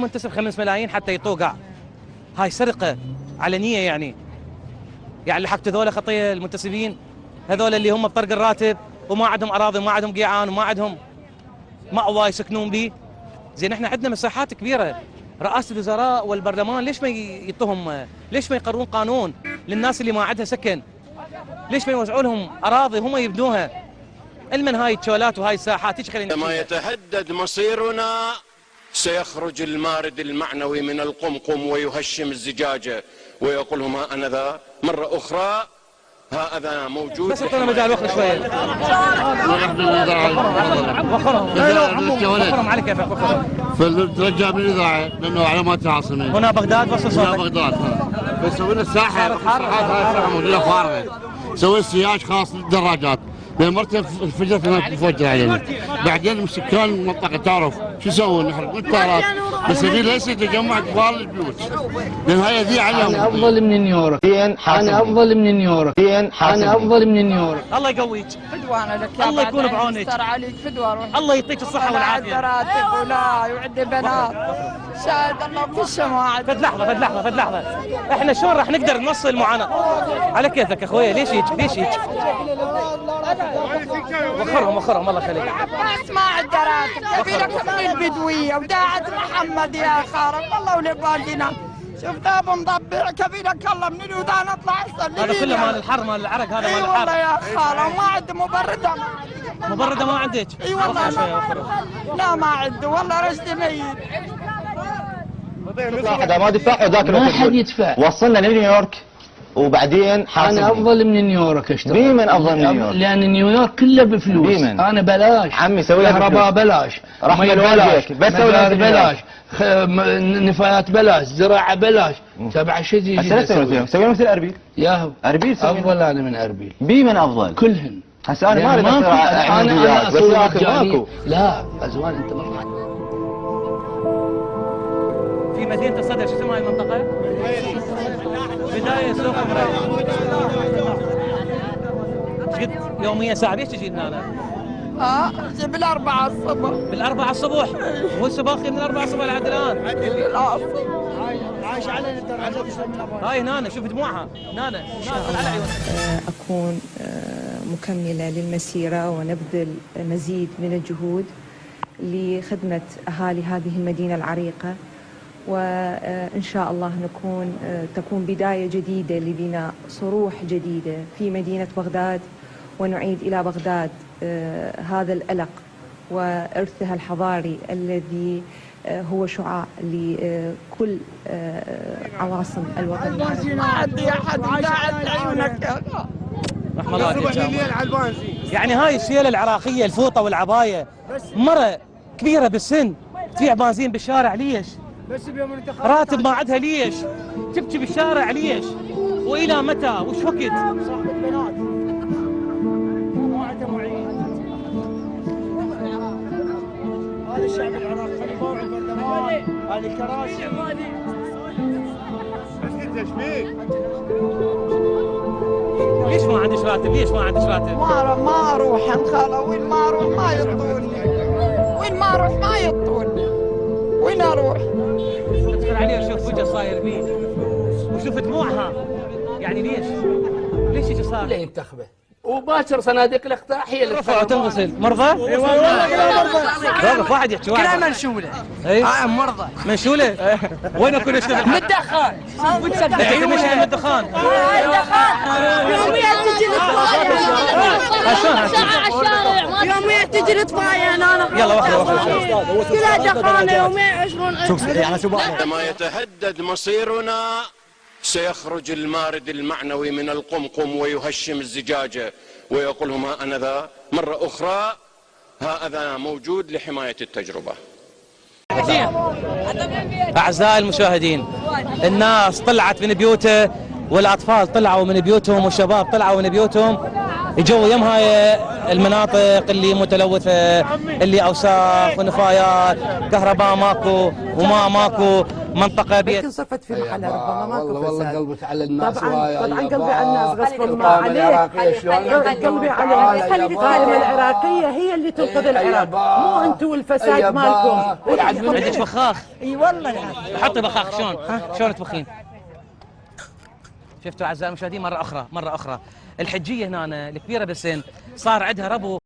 منتسب 5 ملايين حتى يطوقع. هاي سرقة علنية يعني اللي حق هذول خطية المنتسبين هذول اللي هم بطرق الراتب وما عندهم أراضي وما عندهم قيعان وما عندهم مأوى يسكنون به. زين احنا عندنا مساحات كبيرة، رئاسة الوزراء والبرلمان ليش ما يعطوهم، ليش ما يقررون قانون للناس اللي ما عندها سكن؟ ليش ما يوزعوا لهم أراضي هم يبنوها؟ المن هاي التشولات وهاي الساحات لما يتهدد مصيرنا سيخرج المارد المعنوي من القمقم ويهشم الزجاجة ويقول لهم ها أنا ذا مرة أخرى ها أنا موجود. بس اعطونا مجال وقت شوية. وخرهم على كيفك وخرهم. فترجع من الإذاعة لأنه علامات العاصمة. هنا بغداد وصل صوتك. هنا بغداد. فسوي لنا الساحة هاي الساحة موجودة فارغة. سوي سياج خاص للدراجات. لأن مرتين فجرت هناك تفجر علينا. بعدين سكان المنطقة تعرف شو يسوون نحرق الطائرات. بس هذه ليست تجمع كبار البيوت. لأن هاي ذي عليهم. أنا أفضل من نيويورك. أنا أفضل من نيويورك. أنا أفضل من نيويورك. الله يقويك. فدوانا لك يا الله يكون بعونك. يستر عليك فدوان. الله يعطيك الصحة والعافية. ولا راتب ولا وعندي بنات. شاهد الله كل شيء ما عاد. فد لحظة. احنا شلون راح نقدر نوصل المعاناة؟ على كيفك اخويا ليش هيك؟ وخرهم الله يخليك. بس ما عنده راتب، يبي لك من البدوية وداعة محمد يا خارب الله ولباقينا. شوف ذاب مضبع كبيرك الله من الودان اطلع احسن. هذا كله مال الحر مال العرق هذا مال الحر. والله يا خاله ما عنده مبردة. مبردة ما عندك؟ اي والله لا ما عنده والله رشدي ميت. واحد ما دفع وذاك ما حد يدفع. وصلنا لنيويورك وبعدين حاسبني. أنا أفضل من نيويورك أشتغل. بيمن أفضل من نيويورك؟ لأن نيويورك كله بفلوس. بيمن. أنا بلاش. عمي سوي لك كهرباء بلاش. رحمة بلاش. بس مدار بلاش. نفايات بلاش. زراعة بلاش. تبع شو يجي سوي مثل أربيل. ياهو. أربيل أفضل أنا من أربيل. بيمن أفضل. كلهن. هسه أنا ما يعني أريد أنا بس يا أخي ماكو. لا أزوان أنت ما في مدينة الصدر شو اسمها المنطقة؟ بداية سوق مريم. قد يوميا ساعة ليش تجي هنا؟ اجي بالأربعة الصبح. بالأربعة الصبح؟ وهو السباقي من 4 الصبح لحد الآن؟ عايش على الدرجات هاي هنا شوف دموعها هنا على عيونها. أكون مكملة للمسيرة ونبذل مزيد من الجهود لخدمة أهالي هذه المدينة العريقة، وإن شاء الله تكون بداية جديدة لبناء صروح جديدة في مدينة بغداد، ونعيد إلى بغداد هذا الألق وإرثها الحضاري الذي هو شعاع لكل عواصم الوطن العربي. ما عندي أحد يداعب عيونك يا رحم الله عليك. يعني هاي الشيلة العراقية الفوطة والعباية، مرة كبيرة بالسن تبيع بنزين بالشارع ليش؟ راتب ما عندها ليش؟ تبكي بالشارع ليش؟ وإلى متى؟ وش وقت؟ هذا الشعب العراقي خلي يباوع البرلمان، هذه الكراسي. بس انت ايش فيك؟ ليش ما عندك راتب؟ ما اروح يا خاله، وين ما اروح ما يعطوني. وين اروح؟ تدخل عليه وشوف وجه صاير بيه وشوف دموعها، يعني ليش يجي صار؟ لا ينتخبه وباكر صناديق الاقتراع هي اللي رفع وتنغسل. مرضى؟ اي والله واقف واحد يحكي واحد. كلها منشوله. اي مرضى. منشوله؟ وين اكون اشتغل؟ من الدخان. عيونها من الدخان. يوميا تجي يوميا تجي الاطفاء انا. يلا واحده كلها دخان يوميا 20. عندما يتهدد مصيرنا سيخرج المارد المعنوي من القمقم ويهشم الزجاجة ويقول لهم ها أنا ذا مرة أخرى ها أنا موجود لحماية التجربة. أعزائي المشاهدين، الناس طلعت من بيوته والأطفال طلعوا من بيوتهم والشباب طلعوا من بيوتهم يجوا يم هاي المناطق اللي متلوثه، اللي اوساخ ونفايات، كهرباء ماكو وماء ماكو، منطقه بيت. لكن صفت في محلها ربما ماكو فساد. والله قلبك على الناس. طبعا قلبي على الناس، غصب الله عليك. قلبي عليك. القائمه العراقيه هي اللي تنقذ العراق، مو انتم والفساد مالكم. عندك بخاخ؟ اي والله حطي بخاخ. شلون؟ شلون تبخين؟ شفتوا اعزائي المشاهدين، مره اخرى الحجيه هنا الكبيره بالسن صار عندها ربو